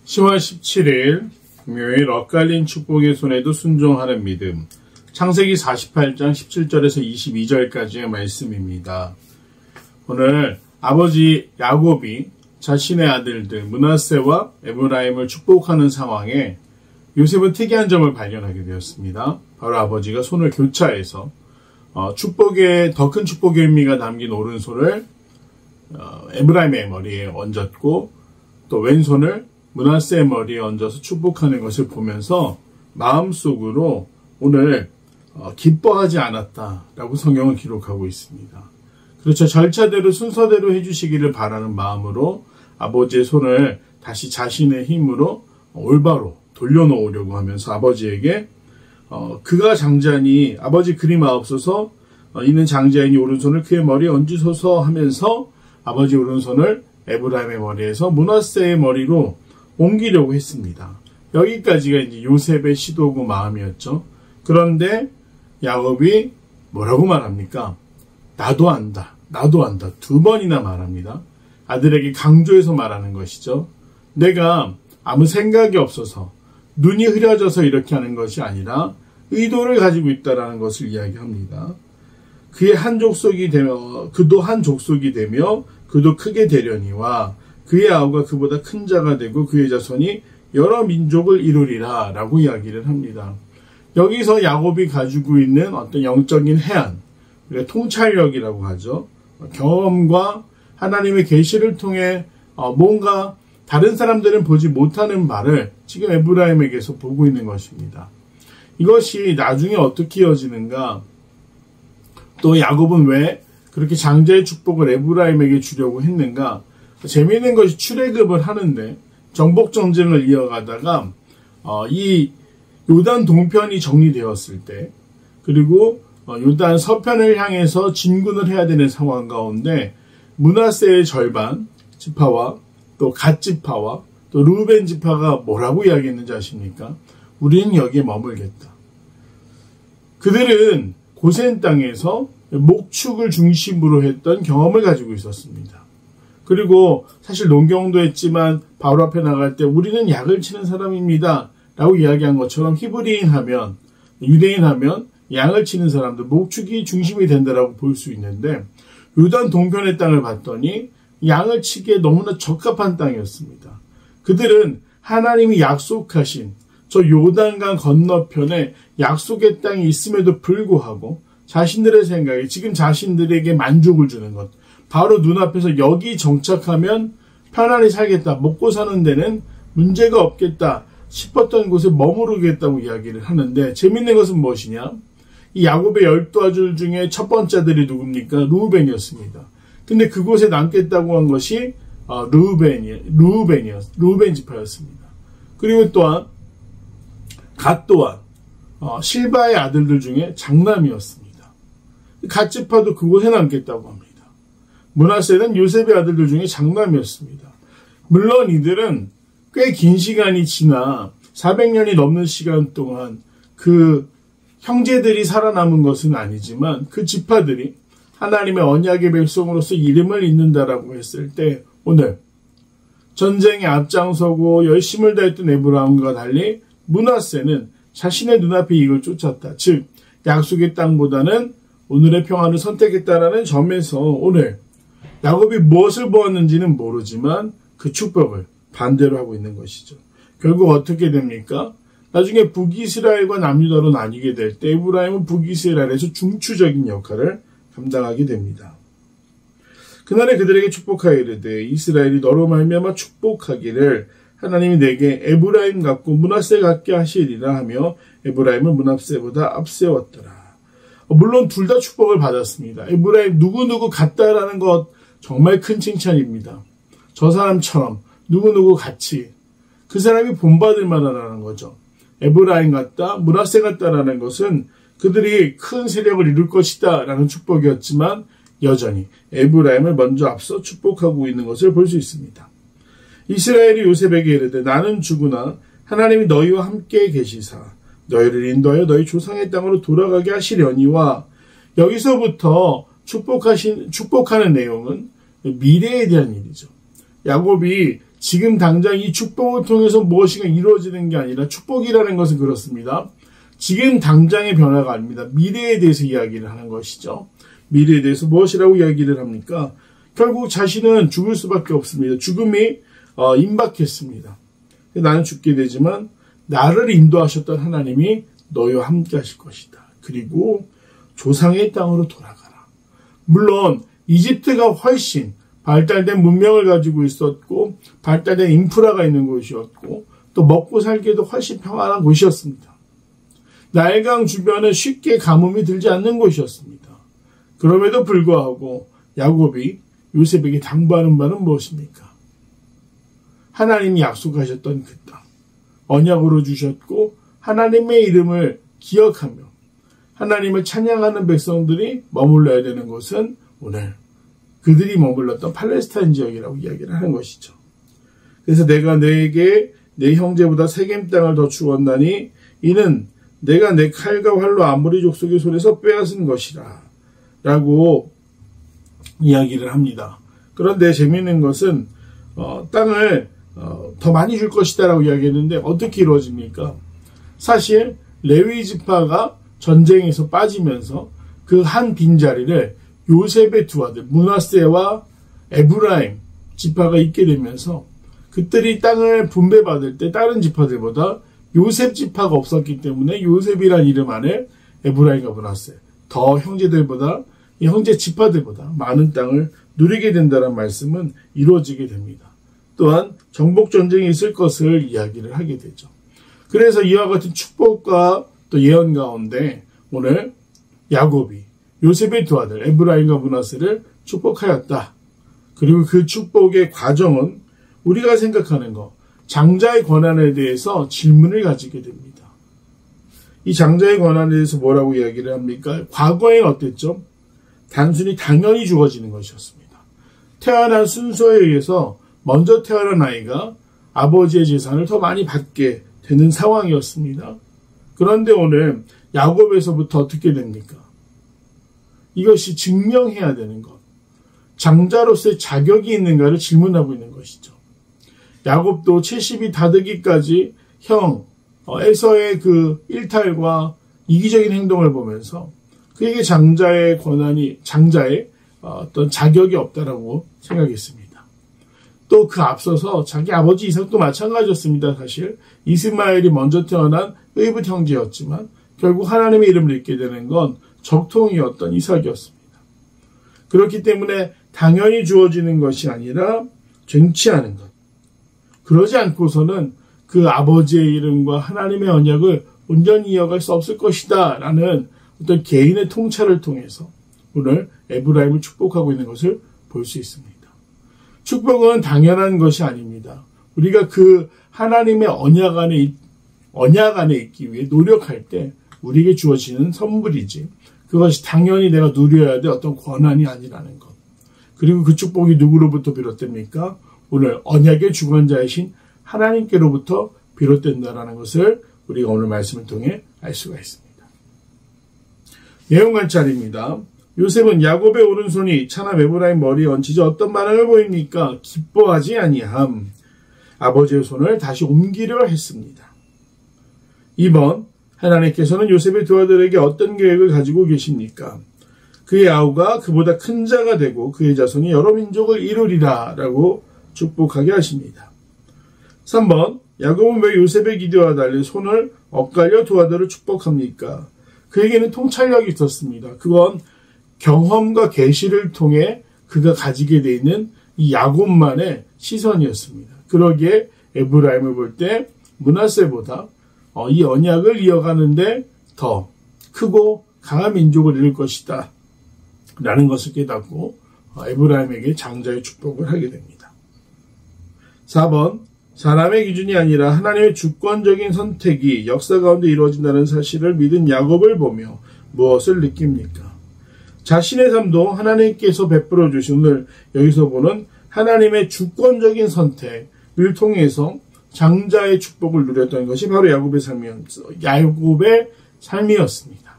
10월 17일 금요일 엇갈린 축복의 손에도 순종하는 믿음. 창세기 48장 17절에서 22절까지의 말씀입니다. 오늘 아버지 야곱이 자신의 아들들 므낫세와 에브라임을 축복하는 상황에 요셉은 특이한 점을 발견하게 되었습니다. 바로 아버지가 손을 교차해서 축복의 더 큰 축복의 의미가 담긴 오른손을 에브라임의 머리에 얹었고 또 왼손을 므낫세의 머리에 얹어서 축복하는 것을 보면서 마음속으로 오늘 기뻐하지 않았다라고 성경은 기록하고 있습니다. 그렇죠. 절차대로 순서대로 해주시기를 바라는 마음으로 아버지의 손을 다시 자신의 힘으로 올바로 돌려놓으려고 하면서 아버지에게 그가 장자니 아버지 그리마옵소서 이는 장자이니 오른손을 그의 머리에 얹으소서 하면서 아버지 오른손을 에브라임의 머리에서 므낫세의 머리로 옮기려고 했습니다. 여기까지가 이제 요셉의 시도고 마음이었죠. 그런데 야곱이 뭐라고 말합니까? 나도 안다. 나도 안다. 두 번이나 말합니다. 아들에게 강조해서 말하는 것이죠. 내가 아무 생각이 없어서 눈이 흐려져서 이렇게 하는 것이 아니라 의도를 가지고 있다라는 것을 이야기합니다. 그의 한 족속이 되며 그도 한 족속이 되며 그도 크게 되려니와 그의 아우가 그보다 큰 자가 되고 그의 자손이 여러 민족을 이루리라 라고 이야기를 합니다. 여기서 야곱이 가지고 있는 어떤 영적인 해안, 통찰력이라고 하죠. 경험과 하나님의 계시를 통해 뭔가 다른 사람들은 보지 못하는 바를 지금 에브라임에게서 보고 있는 것입니다. 이것이 나중에 어떻게 이어지는가? 또 야곱은 왜 그렇게 장자의 축복을 에브라임에게 주려고 했는가? 재미있는 것이 출애굽을 하는데 정복 전쟁을 이어가다가 이 요단 동편이 정리되었을 때 그리고 요단 서편을 향해서 진군을 해야 되는 상황 가운데 므낫세의 절반 지파와 또 갓 지파와 또 르우벤 지파가 뭐라고 이야기했는지 아십니까? 우리는 여기에 머물겠다. 그들은 고센 땅에서 목축을 중심으로 했던 경험을 가지고 있었습니다. 그리고 사실 농경도 했지만 바로 앞에 나갈 때 우리는 약을 치는 사람입니다 라고 이야기한 것처럼 히브리인 하면 유대인 하면 양을 치는 사람들 목축이 중심이 된다라고 볼 수 있는데 요단 동편의 땅을 봤더니 양을 치기에 너무나 적합한 땅이었습니다. 그들은 하나님이 약속하신 저 요단강 건너편에 약속의 땅이 있음에도 불구하고 자신들의 생각에 지금 자신들에게 만족을 주는 것 바로 눈앞에서 여기 정착하면 편안히 살겠다. 먹고 사는 데는 문제가 없겠다 싶었던 곳에 머무르겠다고 이야기를 하는데 재밌는 것은 무엇이냐? 이 야곱의 12아들 중에 첫 번째 아들이 누굽니까? 르우벤이었습니다. 근데 그곳에 남겠다고 한 것이 르우벤 지파였습니다. 그리고 또한 갓 또한 실바의 아들들 중에 장남이었습니다. 갓 지파도 그곳에 남겠다고 합니다. 므낫세는 요셉의 아들들 중에 장남이었습니다. 물론 이들은 꽤 긴 시간이 지나 400년이 넘는 시간 동안 그 형제들이 살아남은 것은 아니지만 그 지파들이 하나님의 언약의 백성으로서 이름을 잇는다라고 했을 때 오늘 전쟁에 앞장서고 열심을 다했던 에브라임과 달리 므낫세는 자신의 눈앞에 이익을 쫓았다. 즉 약속의 땅보다는 오늘의 평안을 선택했다라는 점에서 오늘 야곱이 무엇을 보았는지는 모르지만 그 축복을 반대로 하고 있는 것이죠. 결국 어떻게 됩니까? 나중에 북이스라엘과 남유다로 나뉘게 될 때 에브라임은 북이스라엘에서 중추적인 역할을 감당하게 됩니다. 그날에 그들에게 축복하여 이르되 이스라엘이 너로 말미암아 축복하기를 하나님이 내게 에브라임 같고 므낫세 같게 하시리라 하며 에브라임을 므낫세보다 앞세웠더라. 물론 둘 다 축복을 받았습니다. 에브라임 누구누구 같다라는 것 정말 큰 칭찬입니다. 저 사람처럼 누구누구 같이 그 사람이 본받을 만하다는 거죠. 에브라임 같다, 므낫세 같다라는 것은 그들이 큰 세력을 이룰 것이다 라는 축복이었지만 여전히 에브라임을 먼저 앞서 축복하고 있는 것을 볼 수 있습니다. 이스라엘이 요셉에게 이르되 나는 주구나 하나님이 너희와 함께 계시사 너희를 인도하여 너희 조상의 땅으로 돌아가게 하시려니와 여기서부터 축복하는 내용은 미래에 대한 일이죠. 야곱이 지금 당장 이 축복을 통해서 무엇인가 이루어지는 게 아니라 축복이라는 것은 그렇습니다. 지금 당장의 변화가 아닙니다. 미래에 대해서 이야기를 하는 것이죠. 미래에 대해서 무엇이라고 이야기를 합니까? 결국 자신은 죽을 수밖에 없습니다. 죽음이 임박했습니다. 나는 죽게 되지만 나를 인도하셨던 하나님이 너희와 함께 하실 것이다. 그리고 조상의 땅으로 돌아가라. 물론 이집트가 훨씬 발달된 문명을 가지고 있었고 발달된 인프라가 있는 곳이었고 또 먹고 살기에도 훨씬 평안한 곳이었습니다. 나일강 주변에 쉽게 가뭄이 들지 않는 곳이었습니다. 그럼에도 불구하고 야곱이 요셉에게 당부하는 바는 무엇입니까? 하나님이 약속하셨던 그 땅, 언약으로 주셨고 하나님의 이름을 기억하며 하나님을 찬양하는 백성들이 머물러야 되는 곳은 오늘 그들이 머물렀던 팔레스타인 지역이라고 이야기를 하는 것이죠. 그래서 내가 너에게 내 형제보다 세겜 땅을 더 주었나니 이는 내가 내 칼과 활로 아모리 족속의 손에서 빼앗은 것이라 라고 이야기를 합니다. 그런데 재미있는 것은 땅을 더 많이 줄 것이다 라고 이야기했는데 어떻게 이루어집니까? 사실 레위 지파가 전쟁에서 빠지면서 그 한 빈자리를 요셉의 두 아들 므낫세와 에브라임 지파가 있게 되면서 그들이 땅을 분배받을 때 다른 지파들보다 요셉 지파가 없었기 때문에 요셉이란 이름 안에 에브라임과 므낫세 더 형제들보다 이 형제 지파들보다 많은 땅을 누리게 된다는 말씀은 이루어지게 됩니다. 또한 정복전쟁이 있을 것을 이야기를 하게 되죠. 그래서 이와 같은 축복과 또 예언 가운데 오늘 야곱이 요셉의 두 아들 에브라임과 므낫세를 축복하였다. 그리고 그 축복의 과정은 우리가 생각하는 것, 장자의 권한에 대해서 질문을 가지게 됩니다. 이 장자의 권한에 대해서 뭐라고 이야기를 합니까? 과거에는 어땠죠? 단순히 당연히 주어지는 것이었습니다. 태어난 순서에 의해서 먼저 태어난 아이가 아버지의 재산을 더 많이 받게 되는 상황이었습니다. 그런데 오늘 야곱에서부터 어떻게 됩니까? 이것이 증명해야 되는 것, 장자로서의 자격이 있는가를 질문하고 있는 것이죠. 야곱도 70이 다되기까지 형 에서의 그 일탈과 이기적인 행동을 보면서 그에게 장자의 권한이 장자의 어떤 자격이 없다라고 생각했습니다. 또 그 앞서서 자기 아버지 이삭도 마찬가지였습니다. 사실 이스마엘이 먼저 태어난 의붓 형제였지만 결국 하나님의 이름을 잊게 되는 건 적통이었던 이삭이었습니다. 그렇기 때문에 당연히 주어지는 것이 아니라 쟁취하는 것. 그러지 않고서는 그 아버지의 이름과 하나님의 언약을 온전히 이어갈 수 없을 것이다 라는 어떤 개인의 통찰을 통해서 오늘 에브라임을 축복하고 있는 것을 볼 수 있습니다. 축복은 당연한 것이 아닙니다. 우리가 그 하나님의 언약 안에 있기 위해 노력할 때 우리에게 주어지는 선물이지 그것이 당연히 내가 누려야 될 어떤 권한이 아니라는 것. 그리고 그 축복이 누구로부터 비롯됩니까? 오늘 언약의 주관자이신 하나님께로부터 비롯된다라는 것을 우리가 오늘 말씀을 통해 알 수가 있습니다. 내용 관찰입니다. 요셉은 야곱의 오른손이 차남 에브라임 머리에 얹히자 어떤 반응을 보입니까? 기뻐하지 아니함. 아버지의 손을 다시 옮기려 했습니다. 2번, 하나님께서는 요셉의 두 아들에게 어떤 계획을 가지고 계십니까? 그의 아우가 그보다 큰 자가 되고 그의 자손이 여러 민족을 이루리라 라고 축복하게 하십니다. 3번, 야곱은 왜 요셉의 기대와 달리 손을 엇갈려 두 아들을 축복합니까? 그에게는 통찰력이 있었습니다. 그건 경험과 계시를 통해 그가 가지게 돼 있는 이 야곱만의 시선이었습니다. 그러기에 에브라임을 볼 때 므낫세보다 이 언약을 이어가는데 더 크고 강한 민족을 이룰 것이다 라는 것을 깨닫고 에브라임에게 장자의 축복을 하게 됩니다. 4번, 사람의 기준이 아니라 하나님의 주권적인 선택이 역사 가운데 이루어진다는 사실을 믿은 야곱을 보며 무엇을 느낍니까? 자신의 삶도 하나님께서 베풀어 주신 오늘 여기서 보는 하나님의 주권적인 선택을 통해서 장자의 축복을 누렸던 것이 바로 야곱의 삶이었습니다.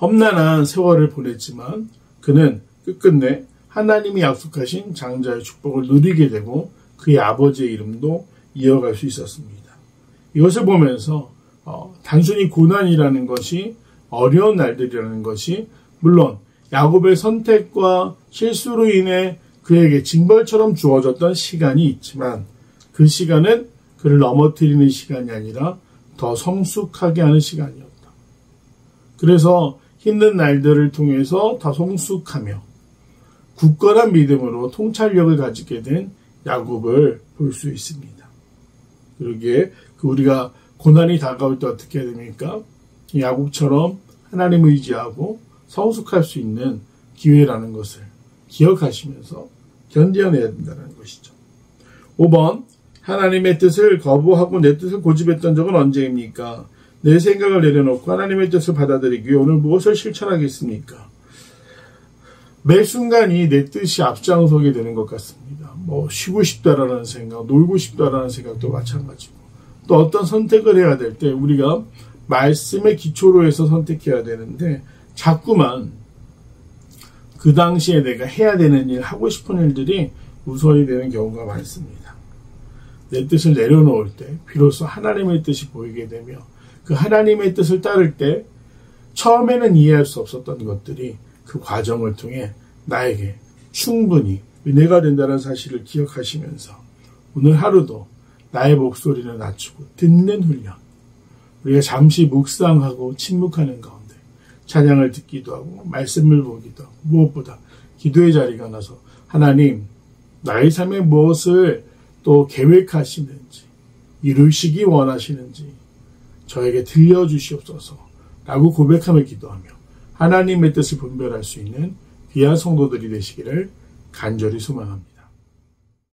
험난한 세월을 보냈지만 그는 끝끝내 하나님이 약속하신 장자의 축복을 누리게 되고 그의 아버지의 이름도 이어갈 수 있었습니다. 이것을 보면서 단순히 고난이라는 것이 어려운 날들이라는 것이 물론 야곱의 선택과 실수로 인해 그에게 징벌처럼 주어졌던 시간이 있지만 그 시간은 그를 넘어뜨리는 시간이 아니라 더 성숙하게 하는 시간이었다. 그래서 힘든 날들을 통해서 더 성숙하며 굳건한 믿음으로 통찰력을 가지게 된 야곱을 볼 수 있습니다. 그러기에 우리가 고난이 다가올 때 어떻게 해야 됩니까? 야곱처럼 하나님을 의지하고 성숙할 수 있는 기회라는 것을 기억하시면서 견뎌내야 된다는 것이죠. 5번, 하나님의 뜻을 거부하고 내 뜻을 고집했던 적은 언제입니까? 내 생각을 내려놓고 하나님의 뜻을 받아들이기 위해 오늘 무엇을 실천하겠습니까? 매 순간이 내 뜻이 앞장서게 되는 것 같습니다. 쉬고 싶다라는 생각, 놀고 싶다라는 생각도 마찬가지고, 또 어떤 선택을 해야 될 때 우리가 말씀의 기초로 해서 선택해야 되는데 자꾸만 그 당시에 내가 해야 되는 일, 하고 싶은 일들이 우선이 되는 경우가 많습니다. 내 뜻을 내려놓을 때 비로소 하나님의 뜻이 보이게 되며 그 하나님의 뜻을 따를 때 처음에는 이해할 수 없었던 것들이 그 과정을 통해 나에게 충분히 은혜가 된다는 사실을 기억하시면서 오늘 하루도 나의 목소리를 낮추고 듣는 훈련, 우리가 잠시 묵상하고 침묵하는 가운데 찬양을 듣기도 하고 말씀을 보기도 하고 무엇보다 기도의 자리가 나서 하나님, 나의 삶에 무엇을 또 계획하시는지 이루시기 원하시는지 저에게 들려주시옵소서 라고 고백하며 기도하며 하나님의 뜻을 분별할 수 있는 귀한 성도들이 되시기를 간절히 소망합니다.